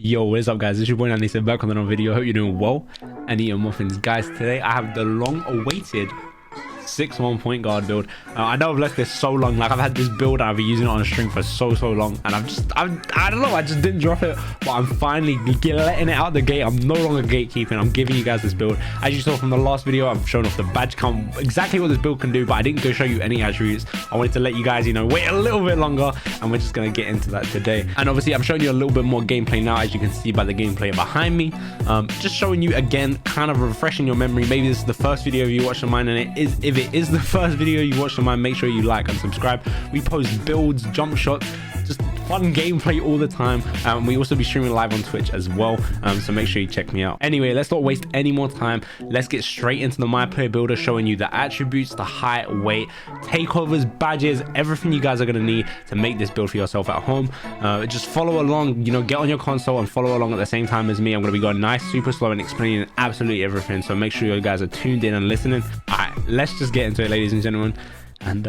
Yo, what is up guys? It's your boy Andy, back on another video. Hope you're doing well and eating muffins. Guys, today I have the long awaited 6-1 point guard build. I know I've left this so long, like I've had this build, I've been using it on a string for so long, and I don't know, I just didn't drop it, but I'm finally letting it out the gate. I'm no longer gatekeeping. I'm giving you guys this build. As you saw from the last video, I'm showing off the badge count, exactly what this build can do, but I didn't go show you any attributes. I wanted to let you guys, wait a little bit longer, and we're just gonna get into that today. And obviously I'm showing you a little bit more gameplay now, as you can see by the gameplay behind me. Just showing you again, kind of refreshing your memory. Maybe this is the first video you watched of mine, and if it is the first video you watched of mine, make sure you like and subscribe. We post builds, jump shots, just fun gameplay all the time. We also be streaming live on Twitch as well, so make sure you check me out. Anyway, let's not waste any more time. Let's get straight into the My Player Builder, showing you the attributes, the height, weight, takeovers, badges, everything you guys are going to need to make this build for yourself at home. Just follow along, get on your console and follow along at the same time as me. I'm going to be going nice, super slow, and explaining absolutely everything, so make sure you guys are tuned in and listening. All right, let's just get into it, ladies and gentlemen, and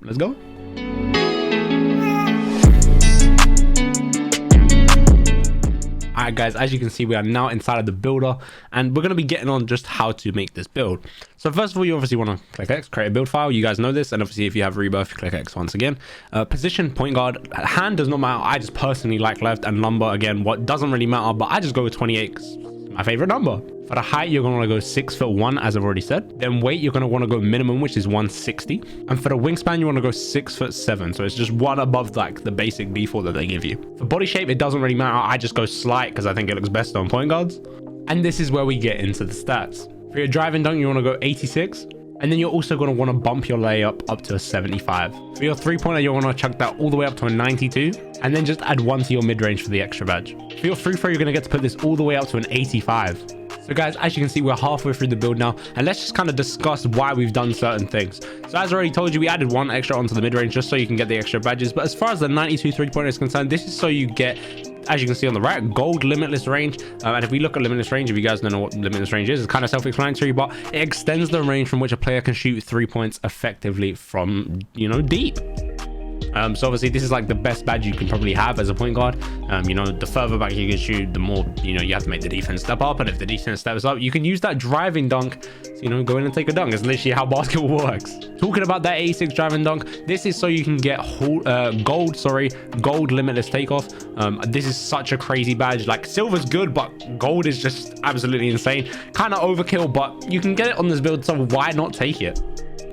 let's go. Alright guys, as you can see, we are now inside of the builder, and we're going to be getting on just how to make this build. So first of all, you obviously want to click X, create a build file. You guys know this, and obviously if you have rebirth, you click X once again. Position, point guard. Hand does not matter. I just personally like left, and number, again, what doesn't really matter, but I just go with 28 because my favorite number. For the height, you're going to want to go 6'1", as I've already said. Then weight, you're going to want to go minimum, which is 160. And for the wingspan, you want to go 6'7". So it's just one above like the basic default that they give you. For body shape, it doesn't really matter. I just go slight because I think it looks best on point guards. And this is where we get into the stats. For your driving dunk, you want to go 86. And then you're also going to want to bump your layup up to a 75. For your three-pointer, you want to chuck that all the way up to a 92. And then just add 1 to your mid-range for the extra badge. For your free throw, you're going to get to put this all the way up to an 85. So guys, as you can see, we're halfway through the build now, and let's just kind of discuss why we've done certain things. So as I already told you, we added 1 extra onto the mid-range just so you can get the extra badges. But as far as the 92 three-pointer is concerned, this is so you get, as you can see on the right, gold limitless range. And if we look at limitless range, if you guys don't know what limitless range is, it's kind of self-explanatory, but it extends the range from which a player can shoot 3 points effectively from, deep. So obviously this is like the best badge you can probably have as a point guard. The further back you can shoot, the more you have to make the defense step up, and if the defense steps up, you can use that driving dunk to, go in and take a dunk. It's literally how basketball works. Talking about that 86 driving dunk, this is so you can get gold limitless takeoff. This is such a crazy badge. Like, silver's good, but gold is just absolutely insane. Kind of overkill, but you can get it on this build, so why not take it?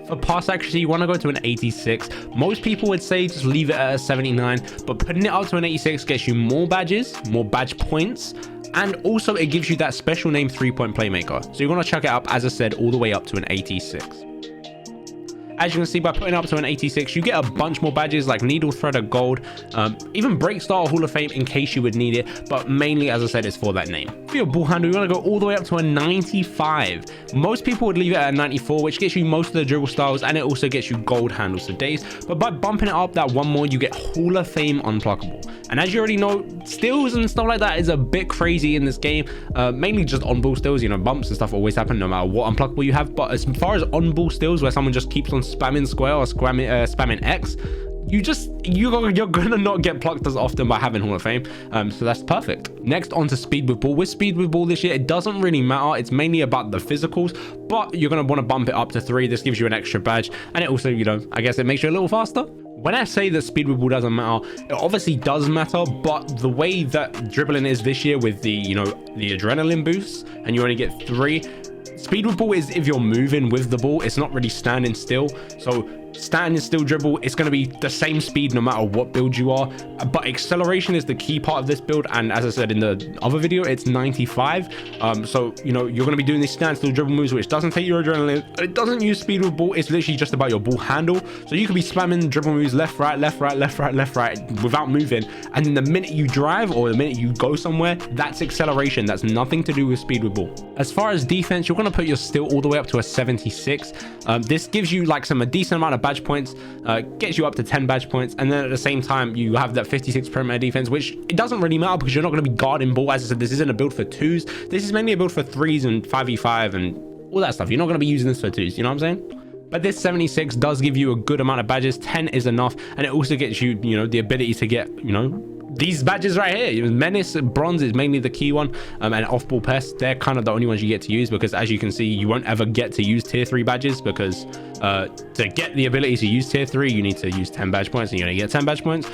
For pass accuracy, you want to go to an 86. Most people would say just leave it at a 79, but putting it up to an 86 gets you more badges, more badge points, and also it gives you that special name 3-point playmaker. So you're going to chuck it up, as I said, all the way up to an 86. As you can see, by putting it up to an 86, you get a bunch more badges like Needle Threader Gold, even Break Star Hall of Fame in case you would need it, but mainly, as I said, it's for that name. For your ball handle, you want to go all the way up to a 95. Most people would leave it at a 94, which gets you most of the dribble styles, and it also gets you gold handles for days. But by bumping it up that 1 more, you get Hall of Fame Unpluckable. And as you already know, steals and stuff like that is a bit crazy in this game, mainly just on-ball steals. Bumps and stuff always happen no matter what unpluckable you have, but as far as on-ball steals where someone just keeps on spamming square or spamming X, you're gonna not get plucked as often by having Hall of Fame, so that's perfect. Next, on to speed with ball. With speed with ball this year, it doesn't really matter. It's mainly about the physicals, but you're gonna want to bump it up to 3. This gives you an extra badge, and it also, I guess it makes you a little faster. When I say that speed with ball doesn't matter, it obviously does matter, but the way that dribbling is this year with the the adrenaline boosts, and you only get 3. Speed with ball is if you're moving with the ball, it's not really standing still. So standing still dribble, it's going to be the same speed no matter what build you are, but acceleration is the key part of this build, and as I said in the other video, it's 95. So you're going to be doing these standstill dribble moves, which doesn't take your adrenaline, it doesn't use speed with ball, it's literally just about your ball handle. So you could be spamming dribble moves left right without moving, and then the minute you drive or the minute you go somewhere, that's acceleration. That's nothing to do with speed with ball. As far as defense, you're going to put your steal all the way up to a 76. This gives you like a decent amount of badge points, gets you up to 10 badge points, and then at the same time you have that 56 perimeter defense, which it doesn't really matter because you're not going to be guarding ball. As I said, this isn't a build for 2s, this is mainly a build for 3s and 5v5 and all that stuff. You're not going to be using this for 2s, you know what I'm saying? But this 76 does give you a good amount of badges. 10 is enough, and it also gets you, the ability to get, these badges right here. Menace bronze is mainly the key one, and off-ball pest, they're kind of the only ones you get to use, because as you can see, you won't ever get to use tier 3 badges, because to get the ability to use tier 3 you need to use 10 badge points, and you only get 10 badge points.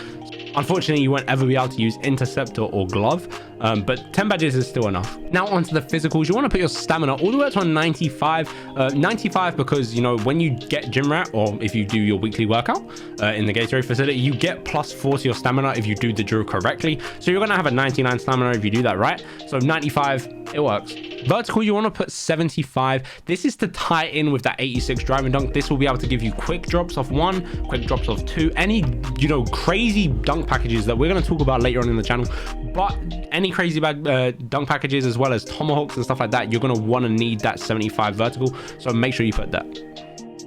Unfortunately, you won't ever be able to use interceptor or glove, but 10 badges is still enough. Now onto the physicals. You want to put your stamina all the way up to 95. 95 because, you know, when you get gym rat, or if you do your weekly workout in the Gatorade facility, you get +4 to your stamina if you do the drill correctly. So you're going to have a 99 stamina if you do that right. So 95, it works. Vertical, you want to put 75. This is to tie in with that 86 driving dunk. This will be able to give you quick drops of 1, quick drops of 2, any, you know, crazy dunk packages that we're going to talk about later on in the channel. But any crazy bad dunk packages, as well as tomahawks and stuff like that, you're going to want to need that 75 vertical. So make sure you put that.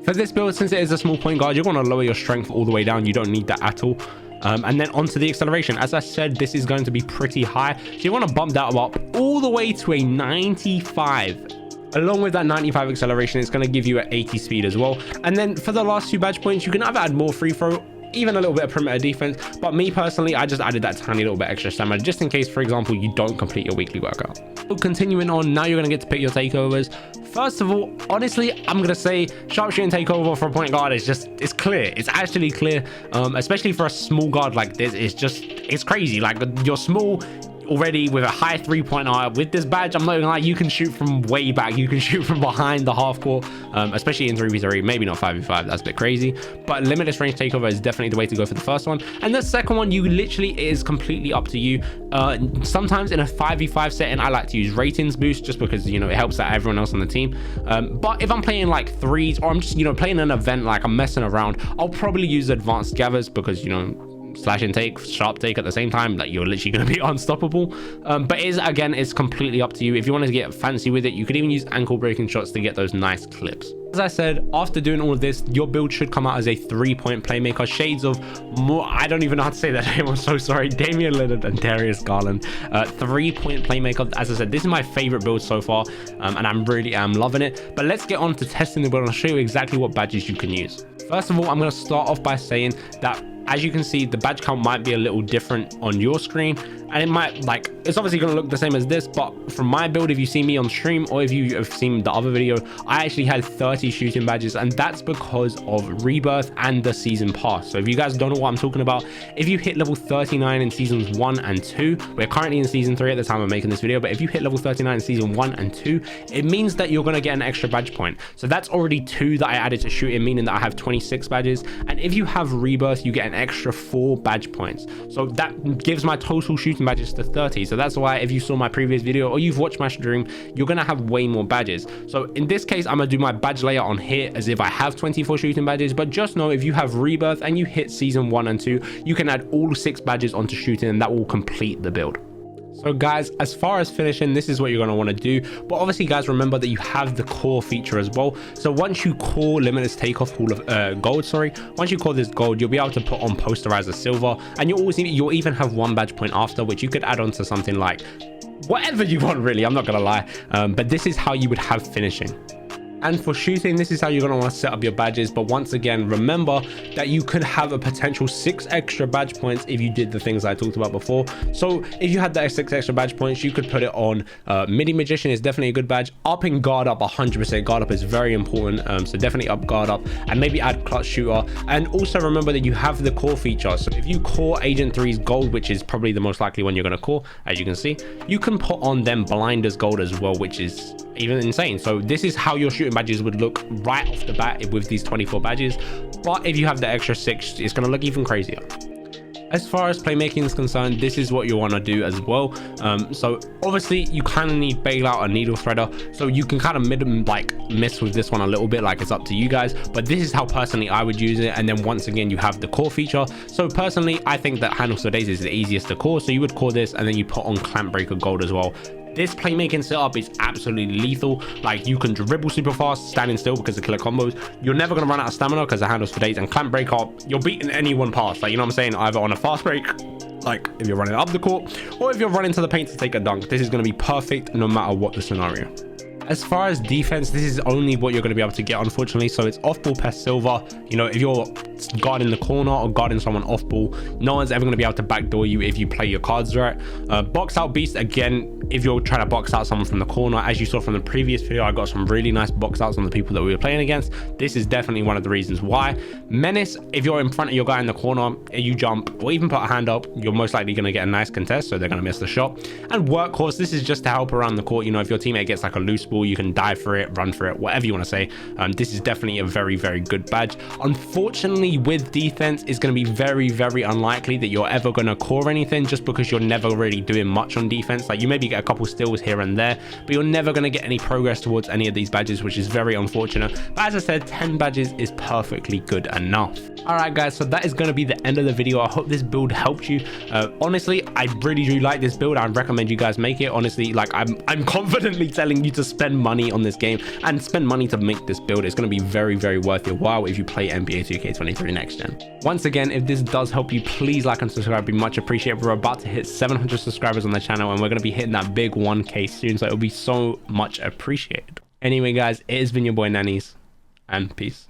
For this build, since it is a small point guard, you're going to lower your strength all the way down. You don't need that at all. And then onto the acceleration. As I said, this is going to be pretty high, so you want to bump that up all the way to a 95. Along with that 95 acceleration, it's going to give you an 80 speed as well. And then for the last 2 badge points, you can either add more free throw, even a little bit of perimeter defense, but me personally, I just added that tiny little bit extra stamina, just in case, for example, you don't complete your weekly workout. So continuing on, now you're going to get to pick your takeovers. First of all, honestly, I'm going to say sharpshooting takeover for a point guard is just, it's clear. It's actually clear, especially for a small guard like this. It's crazy. Like, you're small already with a high 3-pointer. With this badge, I'm not even like, you can shoot from way back, you can shoot from behind the half court, especially in 3v3, maybe not 5v5, that's a bit crazy, but limitless range takeover is definitely the way to go for the first one. And the second one, you literally, it is completely up to you. Sometimes in a 5v5 setting, I like to use ratings boost, just because, you know, it helps out everyone else on the team. But if I'm playing like 3s, or I'm just, you know, playing an event, like I'm messing around, I'll probably use advanced gathers, because, you know, slash and take, sharp take at the same time, like you're literally going to be unstoppable. But it's completely up to you. If you want to get fancy with it, you could even use ankle breaking shots to get those nice clips. As I said, after doing all of this, your build should come out as a 3-point playmaker, shades of more, I don't even know how to say that name, I'm so sorry, Damian Lillard and Darius Garland. 3-point playmaker. As I said, this is my favorite build so far, and I'm really loving it. But let's get on to testing the build, and I'll show you exactly what badges you can use. First of all, I'm going to start off by saying that, as you can see, the badge count might be a little different on your screen, and it might, like, it's obviously going to look the same as this, but from my build, if you see me on stream, or if you have seen the other video, I actually had 30 shooting badges, and that's because of rebirth and the season pass. So if you guys don't know what I'm talking about, if you hit level 39 in seasons 1 and 2, we're currently in season 3 at the time of making this video, but if you hit level 39 in season 1 and 2, it means that you're going to get an extra badge point. So that's already 2 that I added to shooting, meaning that I have 26 badges. And if you have rebirth, you get an extra 4 badge points. So that gives my total shooting badges to 30. So that's why if you saw my previous video, or you've watched my stream, you're going to have way more badges. So in this case, I'm going to do my badge layout on here as if I have 24 shooting badges, but just know if you have rebirth and you hit season 1 and 2, you can add all 6 badges onto shooting, and that will complete the build. So guys, as far as finishing, this is what you're going to want to do. But obviously, guys, remember that you have the core feature as well. So once you core limitless takeoff hall of gold, once you core this gold, you'll be able to put on posterizer silver, and you'll even have 1 badge point after, which you could add on to something like whatever you want, really. I'm not gonna lie, but this is how you would have finishing. And for shooting, this is how you're going to want to set up your badges. But once again, remember that you could have a potential 6 extra badge points if you did the things I talked about before. So if you had that 6 extra badge points, you could put it on midi magician is definitely a good badge. Upping guard up 100%. Guard up is very important, so definitely up guard up, and maybe add clutch shooter. And also remember that you have the core feature. So if you core agent 3's gold, which is probably the most likely one you're going to core, as you can see, you can put on them blinders gold as well, which is even insane. So this is how your shooting badges would look right off the bat with these 24 badges. But if you have the extra 6, it's going to look even crazier. As far as playmaking is concerned, this is what you want to do as well. So obviously you kind of need bailout and needle threader, so you can kind of miss with this one a little bit, like it's up to you guys, but this is how personally I would use it. And then once again, you have the core feature. So personally, I think that handles for days is the easiest to core, so you would core this, and then you put on clamp breaker gold as well. This playmaking setup is absolutely lethal. Like, you can dribble super fast standing still because of killer combos. You're never going to run out of stamina because it handles for days, and clamp break up, you're beating anyone past, like, you know what I'm saying, either on a fast break, like if you're running up the court, or if you're running to the paint to take a dunk. This is going to be perfect no matter what the scenario. As far as defense, this is only what you're going to be able to get, unfortunately. So it's off ball per silver. You know, if you're guarding the corner or guarding someone off ball, no one's ever going to be able to backdoor you if you play your cards right. Box out beast, again, if you're trying to box out someone from the corner, as you saw from the previous video, I got some really nice box outs on the people that we were playing against. This is definitely one of the reasons why. Menace, if you're in front of your guy in the corner, you jump or even put a hand up, you're most likely going to get a nice contest, so they're going to miss the shot. And workhorse, this is just to help around the court. You know, if your teammate gets like a loose ball, you can dive for it, run for it, whatever you want to say. This is definitely a very, very good badge. Unfortunately, with defense, it's going to be very, very unlikely that you're ever going to core anything, just because you're never really doing much on defense. Like, you maybe get a couple steals here and there, but you're never going to get any progress towards any of these badges, which is very unfortunate. But as I said, 10 badges is perfectly good enough. All right, guys, so that is going to be the end of the video. I hope this build helped you. Honestly, I really do like this build. I recommend you guys make it. Honestly, like, I'm confidently telling you to spend money on this game and spend money to make this build. It's going to be very, very worth your while if you play NBA 2K23 next gen. Once again, if this does help you, please like and subscribe. It'd be much appreciated. We're about to hit 700 subscribers on the channel, and we're going to be hitting that big 1K soon, so it'll be so much appreciated. Anyway, guys, it has been your boy Nannies, and peace.